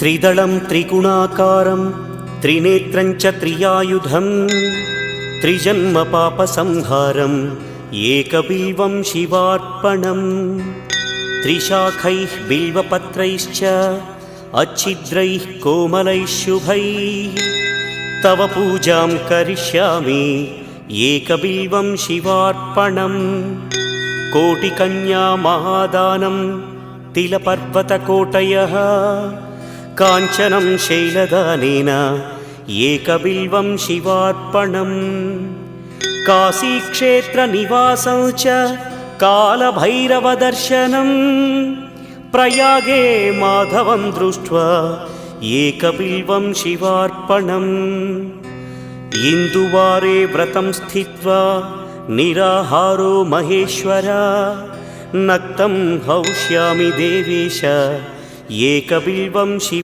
त्रिदलं त्रिगुणाकारं त्रिनेत्रं च त्रियायुधं त्रिजन्मपापसंहारं एकबिल्वं शिवार्पणम् त्रिशाखैः बिल्वपत्रैश्च अच्छिद्रैः कोमलैः शुभैः तव पूजां करिष्यामि एकबिल्वं शिवार्पणम् कोटिकन्या महादानं तिलपर्वतकोटयः काञ्चनं शैलदानेन एकबिल्वं शिवार्पणम् काशीक्षेत्रनिवासं च कालभैरवदर्शनं प्रयागे माधवं दृष्ट्वा एकबिल्वं शिवार्पणम् इन्दुवारे व्रतं स्थित्वा निराहारो महेश्वर नक्तं हौष्यामि देवेश एकबिल्वं शिव